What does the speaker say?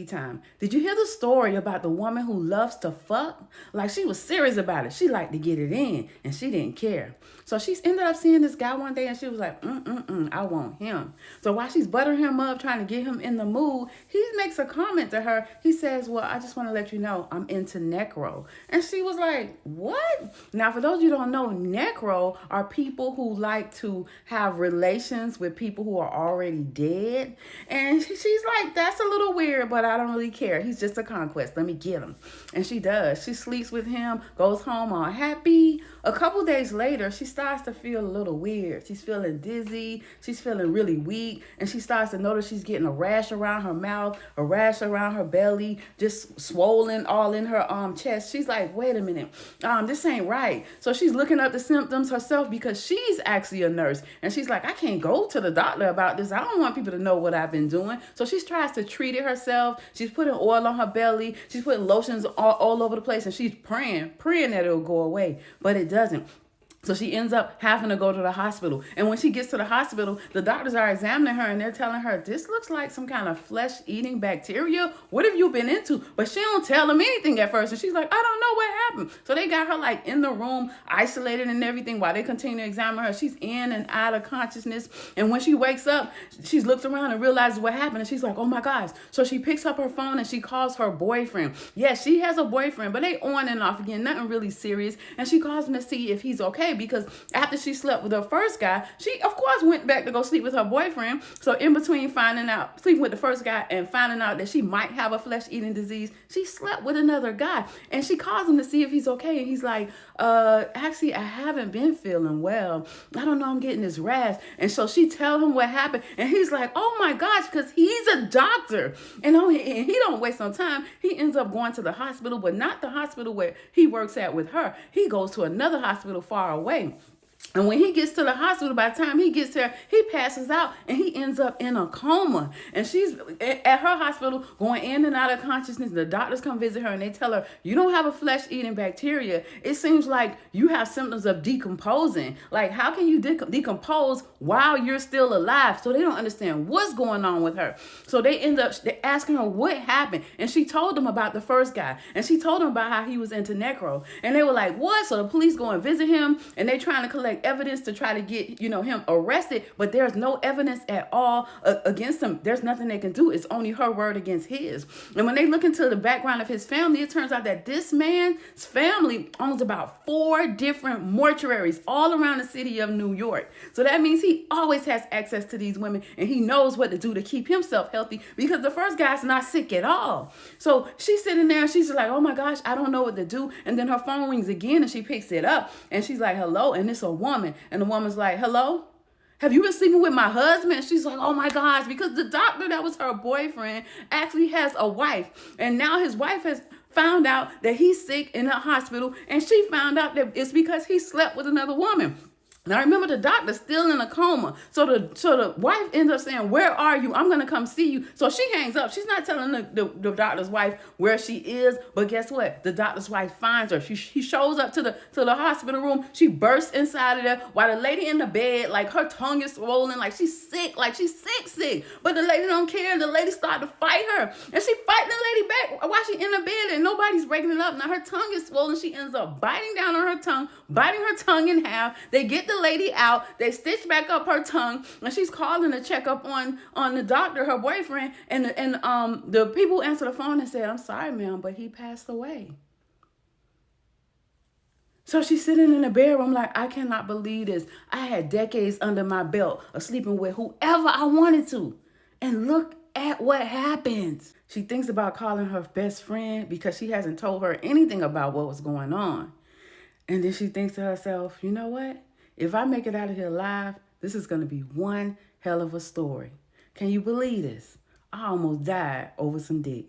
time. Did you hear the story about the woman who loves to fuck? Like, she was serious about it. She liked to get it in and she didn't care. So she ended up seeing this guy one day and she was like, I want him. So while she's buttering him up, trying to get him in the mood, he makes a comment to her. He says, well, I just want to let you know I'm into necro. And she was like, what? Now, for those of you who don't know, necro are people who like to have relations with people who are already dead. And she's like, that's a little weird, but I don't really care. He's just a conquest. Let me get him. And she does. She sleeps with him, goes home all happy. A couple days later, she starts to feel a little weird. She's feeling dizzy. She's feeling really weak. And she starts to notice she's getting a rash around her mouth, a rash around her belly, just swollen all in her chest. She's like, wait a minute, this ain't right. So she's looking up the symptoms herself because she's actually a nurse. And she's like, I can't go to the doctor about this. I don't want people to know what I've been doing. So she tries to treat it herself. She's putting oil on her belly. She's putting lotions all over the place. And she's praying that it'll go away. But it doesn't. So she ends up having to go to the hospital. And when she gets to the hospital, the doctors are examining her and they're telling her, this looks like some kind of flesh-eating bacteria. What have you been into? But she don't tell them anything at first. And she's like, I don't know what happened. So they got her like in the room, isolated and everything while they continue to examine her. She's in and out of consciousness. And when she wakes up, she looks around and realizes what happened. And she's like, oh my gosh. So she picks up her phone and she calls her boyfriend. Yes, she has a boyfriend, but they on and off again, nothing really serious. And she calls him to see if he's okay, because after she slept with her first guy, she of course went back to go sleep with her boyfriend. So in between sleeping with the first guy and finding out that she might have a flesh-eating disease, she slept with another guy. And she calls him to see if he's okay. And he's like, actually, I haven't been feeling well. I don't know, I'm getting this rash. And so she tells him what happened. And he's like, oh my gosh, because he's a doctor. And he don't waste no time. He ends up going to the hospital, but not the hospital where he works at with her. He goes to another hospital far away. And when he gets to the hospital, by the time he gets there, he passes out and he ends up in a coma. And she's at her hospital going in and out of consciousness. The doctors come visit her and they tell her, you don't have a flesh-eating bacteria. It seems like you have symptoms of decomposing. Like, how can you decompose while you're still alive? So they don't understand what's going on with her. So they end up asking her what happened. And she told them about the first guy. And she told them about how he was into necro. And they were like, what? So the police go and visit him and they trying to collect evidence to try to get, him arrested, but there's no evidence at all against him. There's nothing they can do. It's only her word against his. And when they look into the background of his family, it turns out that this man's family owns about 4 different mortuaries all around the city of New York. So that means he always has access to these women and he knows what to do to keep himself healthy, because the first guy's not sick at all. So she's sitting there and she's like, oh my gosh, I don't know what to do. And then her phone rings again and she picks it up and she's like, hello. And it's a woman. And the woman's like, hello? Have you been sleeping with my husband? And she's like, oh my gosh, because the doctor that was her boyfriend actually has a wife. And now his wife has found out that he's sick in the hospital. And she found out that it's because he slept with another woman. Now, remember, the doctor's still in a coma. So the wife ends up saying, where are you? I'm going to come see you. So she hangs up. She's not telling the doctor's wife where she is. But guess what? The doctor's wife finds her. She shows up to the hospital room. She bursts inside of there while the lady in the bed, like her tongue is swollen, like she's sick, sick. But the lady don't care. The lady started to fight her. And she fight the lady back while she's in the bed and nobody's breaking it up. Now her tongue is swollen. She ends up biting down on her tongue, biting her tongue in half. They get the lady out, they stitch back up her tongue, and she's calling to check up on the doctor, her boyfriend, and the people answer the phone and said, I'm sorry, ma'am, but he passed away. So she's sitting in the bedroom like, I cannot believe this. I had decades under my belt of sleeping with whoever I wanted to. And look at what happens. She thinks about calling her best friend because she hasn't told her anything about what was going on. And then she thinks to herself, you know what? If I make it out of here alive, this is going to be one hell of a story. Can you believe this? I almost died over some dick.